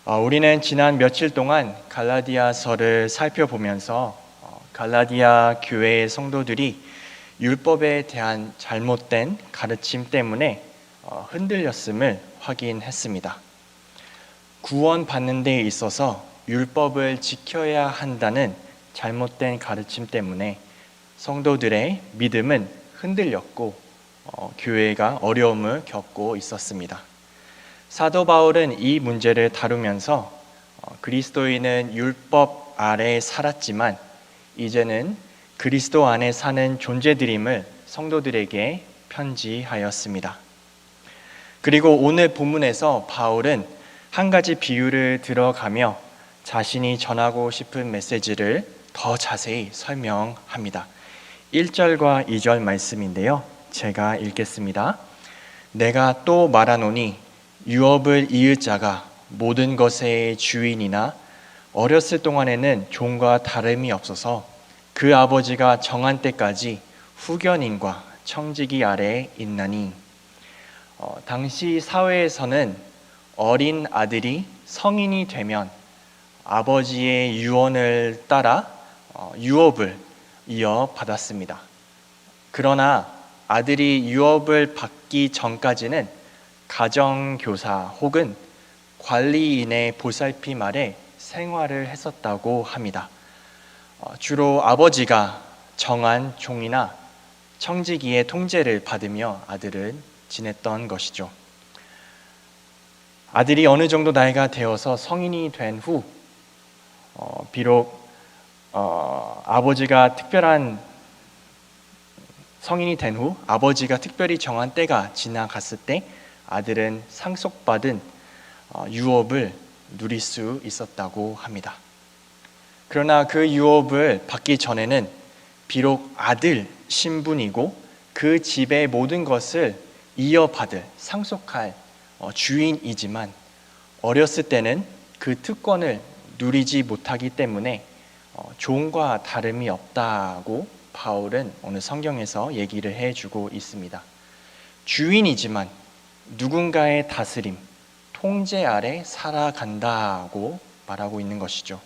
우리는 지난 며칠 동안 갈라디아서를 살펴보면서 갈라디아 교회의 성도들이 율법에 대한 잘못된 가르침 때문에 흔들렸음을 확인했습니다. 구원받는 데 있어서 율법을 지켜야 한다는 잘못된 가르침 때문에 성도들의 믿음은 흔들렸고 교회가 어려움을 겪고 있었습니다. 사도 바울은 이 문제를 다루면서 그리스도인은 율법 아래 살았지만 이제는 그리스도 안에 사는 존재들임을 성도들에게 편지하였습니다. 그리고 오늘 본문에서 바울은 한 가지 비유를 들어가며 자신이 전하고 싶은 메시지를 더 자세히 설명합니다. 1절과 2절 말씀인데요. 제가 읽겠습니다. 내가 또 말하노니 유업을 이을 자가 모든 것의 주인이나 어렸을 동안에는 종과 다름이 없어서 그 아버지가 정한 때까지 후견인과 청지기 아래에 있나니. 당시 사회에서는 어린 아들이 성인이 되면 아버지의 유언을 따라 유업을 이어받았습니다. 그러나 아들이 유업을 받기 전까지는 가정교사 혹은 관리인의 보살핌 아래 생활을 했었다고 합니다. 주로 아버지가 정한 종이나 청지기의 통제를 받으며 아들은 지냈던 것이죠. 아들이 어느 정도 나이가 되어서 성인이 된 후 비록 아버지가 성인이 된 후 아버지가 특별히 정한 때가 지나갔을 때 아들은 상속받은 유업을 누릴 수 있었다고 합니다. 그러나 그 유업을 받기 전에는 비록 아들 신분이고 그 집의 모든 것을 이어받을 상속할 주인이지만 어렸을 때는 그 특권을 누리지 못하기 때문에 종과 다름이 없다고 바울은 오늘 성경에서 얘기를 해주고 있습니다. 주인이지만 누군가의 다스림, 통제 아래 살아간다고 말하고 있는 것이죠.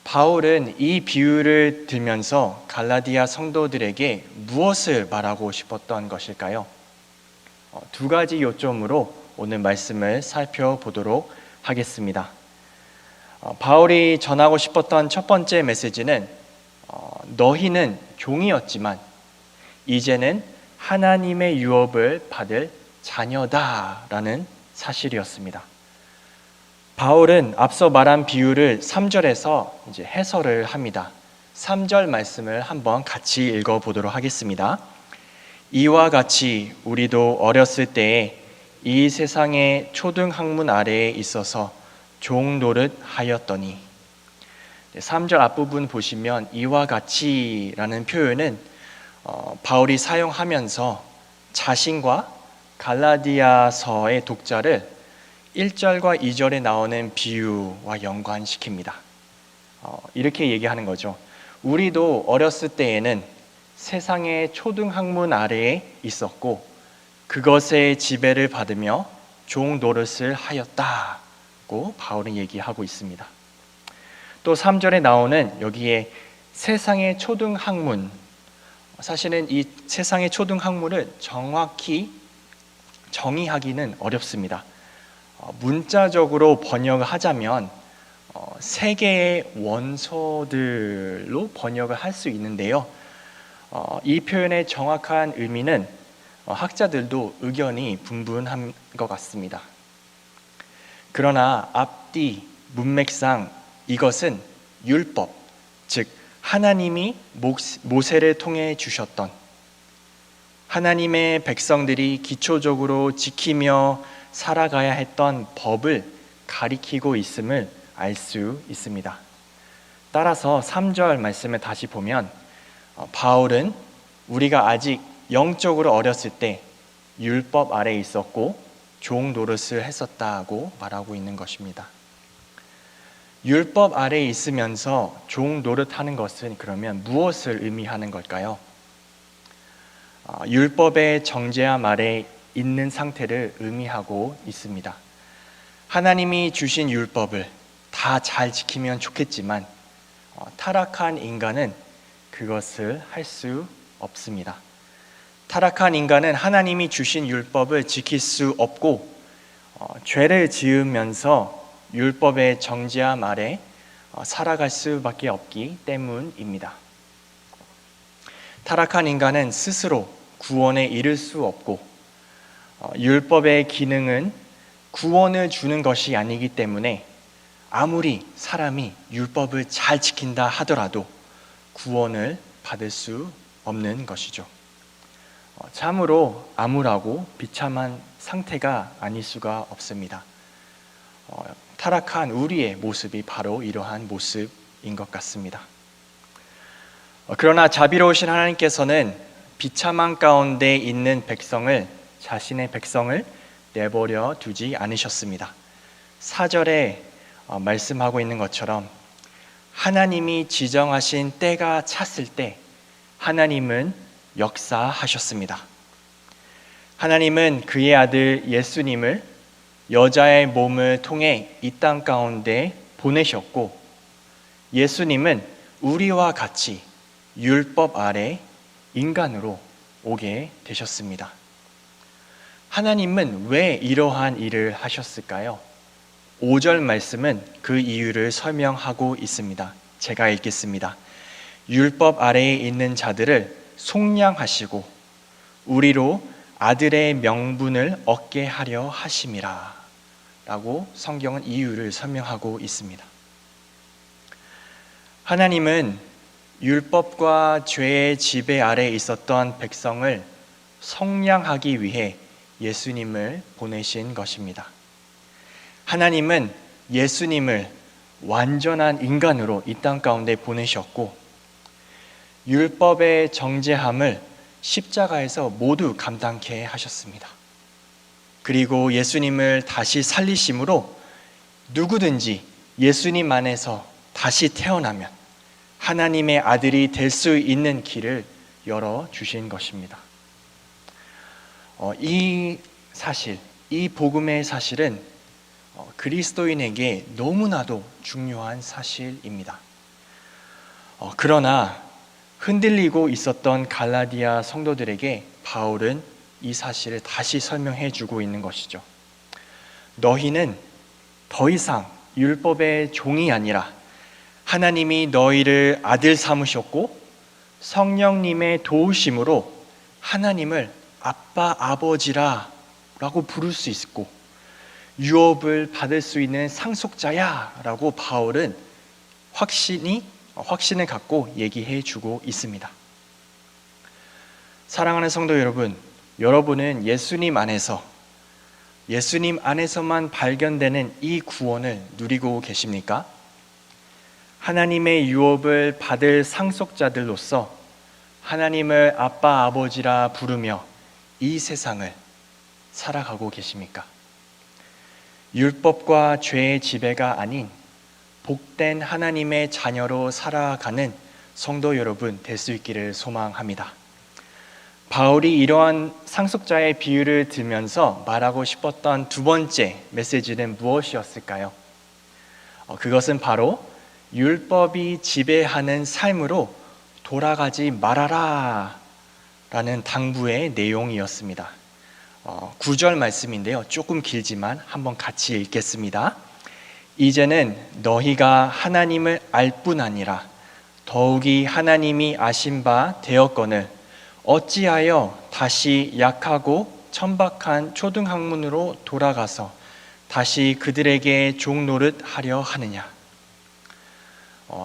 바울은 이 비유를 들면서 갈라디아 성도들에게 무엇을 말하고 싶었던 것일까요? 두 가지 요점으로 오늘 말씀을 살펴보도록 하겠습니다. 바울이 전하고 싶었던 첫 번째 메시지는 너희는 종이었지만 이제는 하나님의 유업을 받을 자녀다라는 사실이었습니다. 바울은 앞서 말한 비유를 3절에서 이제 해설을 합니다. 3절 말씀을 한번 같이 읽어보도록 하겠습니다. 이와 같이 우리도 어렸을 때에 이 세상의 초등학문 아래에 있어서 종 노릇 하였더니. 3절 앞부분 보시면 이와 같이라는 표현은 바울이 사용하면서 자신과 갈라디아서의 독자를 1절과 2절에 나오는 비유와 연관시킵니다. 이렇게 얘기하는 거죠. 우리도 어렸을 때에는 세상의 초등학문 아래에 있었고 그것의 지배를 받으며 종 노릇을 하였다고 바울은 얘기하고 있습니다. 또 3절에 나오는 여기에 세상의 초등학문, 사실은 이 세상의 초등학문을 정확히 정의하기는 어렵습니다. 문자적으로 번역을 하자면 세 개의 원소들로 번역을 할 수 있는데요. 이 표현의 정확한 의미는 학자들도 의견이 분분한 것 같습니다. 그러나 앞뒤 문맥상 이것은 율법, 즉 하나님이 모세를 통해 주셨던 하나님의 백성들이 기초적으로 지키며 살아가야 했던 법을 가리키고 있음을 알 수 있습니다. 따라서 3절 말씀을 다시 보면 바울은 우리가 아직 영적으로 어렸을 때 율법 아래에 있었고 종 노릇을 했었다고 말하고 있는 것입니다. 율법 아래에 있으면서 종 노릇하는 것은 그러면 무엇을 의미하는 걸까요? 율법의 정죄함 아래 있는 상태를 의미하고 있습니다. 하나님이 주신 율법을 다 잘 지키면 좋겠지만 타락한 인간은 그것을 할 수 없습니다. 타락한 인간은 하나님이 주신 율법을 지킬 수 없고 죄를 지으면서 율법의 정죄함 아래 살아갈 수밖에 없기 때문입니다. 타락한 인간은 스스로 구원에 이를 수 없고 율법의 기능은 구원을 주는 것이 아니기 때문에 아무리 사람이 율법을 잘 지킨다 하더라도 구원을 받을 수 없는 것이죠. 참으로 암울하고 비참한 상태가 아닐 수가 없습니다. 타락한 우리의 모습이 바로 이러한 모습인 것 같습니다. 그러나 자비로우신 하나님께서는 비참한 가운데 있는 자신의 백성을 내버려 두지 않으셨습니다. 4절에 말씀하고 있는 것처럼 하나님이 지정하신 때가 찼을 때 하나님은 역사하셨습니다. 하나님은 그의 아들 예수님을 여자의 몸을 통해 이 땅 가운데 보내셨고 예수님은 우리와 같이 율법 아래 인간으로 오게 되셨습니다. 하나님은 왜 이러한 일을 하셨을까요? 5절 말씀은 그 이유를 설명하고 있습니다. 제가 읽겠습니다. 율법 아래에 있는 자들을 속량하시고 우리로 아들의 명분을 얻게 하려 하심이라 라고 성경은 이유를 설명하고 있습니다. 하나님은 율법과 죄의 지배 아래 있었던 백성을 속량하기 위해 예수님을 보내신 것입니다. 하나님은 예수님을 완전한 인간으로 이 땅 가운데 보내셨고 율법의 정죄함을 십자가에서 모두 감당케 하셨습니다. 그리고 예수님을 다시 살리심으로 누구든지 예수님 안에서 다시 태어나면 하나님의 아들이 될 수 있는 길을 열어주신 것입니다. 이 복음의 사실은 그리스도인에게 너무나도 중요한 사실입니다. 그러나 흔들리고 있었던 갈라디아 성도들에게 바울은 이 사실을 다시 설명해 주고 있는 것이죠. 너희는 더 이상 율법의 종이 아니라 하나님이 너희를 아들 삼으셨고 성령님의 도우심으로 하나님을 아빠, 아버지라 라고 부를 수 있고 유업을 받을 수 있는 상속자야 라고 바울은 확신을 갖고 얘기해 주고 있습니다. 사랑하는 성도 여러분, 여러분은 예수님 안에서만 발견되는 이 구원을 누리고 계십니까? 하나님의 유업을 받을 상속자들로서 하나님을 아빠, 아버지라 부르며 이 세상을 살아가고 계십니까? 율법과 죄의 지배가 아닌 복된 하나님의 자녀로 살아가는 성도 여러분 될 수 있기를 소망합니다. 바울이 이러한 상속자의 비유를 들면서 말하고 싶었던 두 번째 메시지는 무엇이었을까요? 그것은 바로 율법이 지배하는 삶으로 돌아가지 말아라 라는 당부의 내용이었습니다. 9절 말씀인데요. 조금 길지만 한번 같이 읽겠습니다. 이제는 너희가 하나님을 알 뿐 아니라 더욱이 하나님이 아신 바 되었거늘 어찌하여 다시 약하고 천박한 초등학문으로 돌아가서 다시 그들에게 종노릇 하려 하느냐.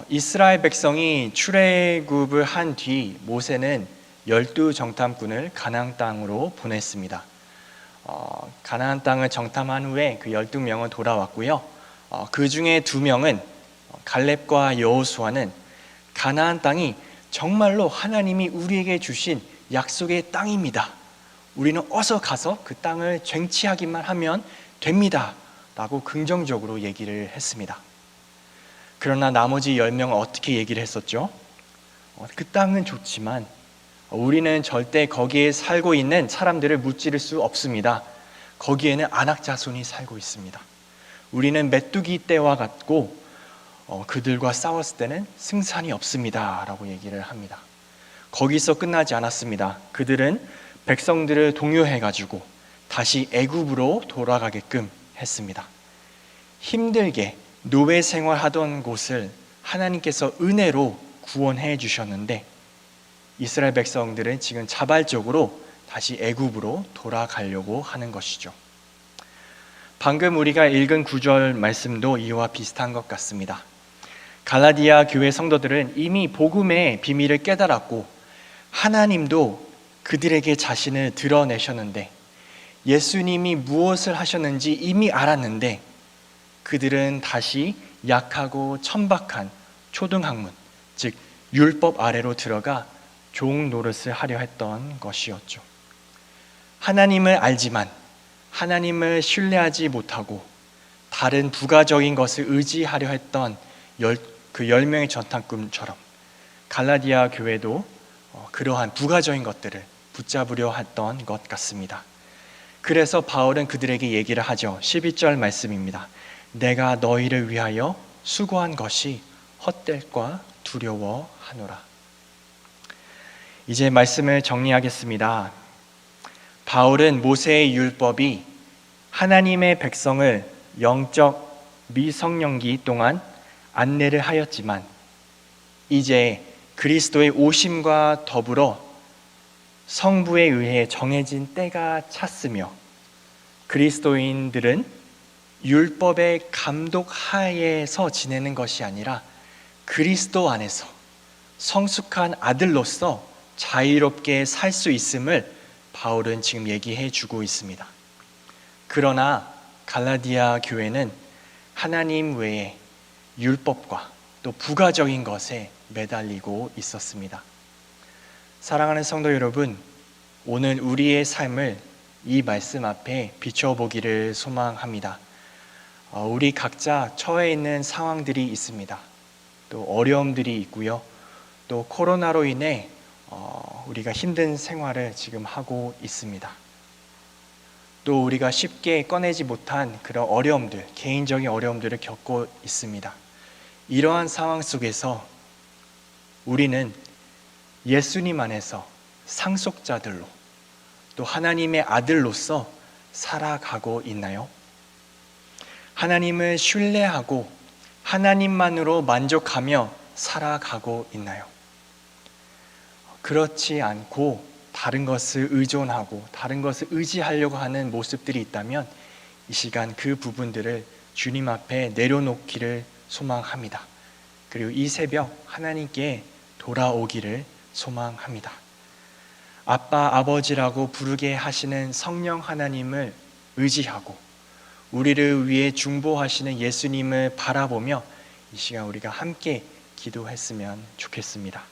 이스라엘 백성이 출애굽을 한 뒤 모세는 12정탐꾼을 가나안 땅으로 보냈습니다. 가나안 땅을 정탐한 후에 그 12명은 돌아왔고요. 그 중에 2명은 갈렙과 여호수아는 가나안 땅이 정말로 하나님이 우리에게 주신 약속의 땅입니다. 우리는 어서 가서 그 땅을 쟁취하기만 하면 됩니다. 라고 긍정적으로 얘기를 했습니다. 그러나 나머지 10명은 어떻게 얘기를 했었죠? 그 땅은 좋지만 우리는 절대 거기에 살고 있는 사람들을 무찌를 수 없습니다. 거기에는 안악자손이 살고 있습니다. 우리는 메뚜기 떼와 같고 그들과 싸웠을 때는 승산이 없습니다 라고 얘기를 합니다. 거기서 끝나지 않았습니다. 그들은 백성들을 동요해가지고 다시 애굽으로 돌아가게끔 했습니다. 힘들게 노예 생활하던 곳을 하나님께서 은혜로 구원해 주셨는데 이스라엘 백성들은 지금 자발적으로 다시 애굽으로 돌아가려고 하는 것이죠. 방금 우리가 읽은 9절 말씀도 이와 비슷한 것 같습니다. 갈라디아 교회 성도들은 이미 복음의 비밀을 깨달았고 하나님도 그들에게 자신을 드러내셨는데 예수님이 무엇을 하셨는지 이미 알았는데 그들은 다시 약하고 천박한 초등학문, 즉 율법 아래로 들어가 종 노릇을 하려 했던 것이었죠. 하나님을 알지만 하나님을 신뢰하지 못하고 다른 부가적인 것을 의지하려 했던 그 10명의 전탐꾼처럼 갈라디아 교회도 그러한 부가적인 것들을 붙잡으려 했던 것 같습니다. 그래서 바울은 그들에게 얘기를 하죠. 12절 말씀입니다. 내가 너희를 위하여 수고한 것이 헛될까 두려워하노라. 이제 말씀을 정리하겠습니다. 바울은 모세의 율법이 하나님의 백성을 영적 미성년기 동안 안내를 하였지만 이제 그리스도의 오심과 더불어 성부에 의해 정해진 때가 찼으며 그리스도인들은 율법의 감독 하에서 지내는 것이 아니라 그리스도 안에서 성숙한 아들로서 자유롭게 살 수 있음을 바울은 지금 얘기해 주고 있습니다. 그러나 갈라디아 교회는 하나님 외에 율법과 또 부가적인 것에 매달리고 있었습니다. 사랑하는 성도 여러분, 오늘 우리의 삶을 이 말씀 앞에 비춰보기를 소망합니다. 우리 각자 처해 있는 상황들이 있습니다. 또 어려움들이 있고요. 또 코로나로 인해 우리가 힘든 생활을 지금 하고 있습니다. 또 우리가 쉽게 꺼내지 못한 그런 어려움들, 개인적인 어려움들을 겪고 있습니다. 이러한 상황 속에서 우리는 예수님 안에서 상속자들로 또 하나님의 아들로서 살아가고 있나요? 하나님을 신뢰하고 하나님만으로 만족하며 살아가고 있나요? 그렇지 않고 다른 것을 의존하고 다른 것을 의지하려고 하는 모습들이 있다면 이 시간 그 부분들을 주님 앞에 내려놓기를 소망합니다. 그리고 이 새벽 하나님께 돌아오기를 소망합니다. 아빠, 아버지라고 부르게 하시는 성령 하나님을 의지하고 우리를 위해 중보하시는 예수님을 바라보며 이 시간 우리가 함께 기도했으면 좋겠습니다.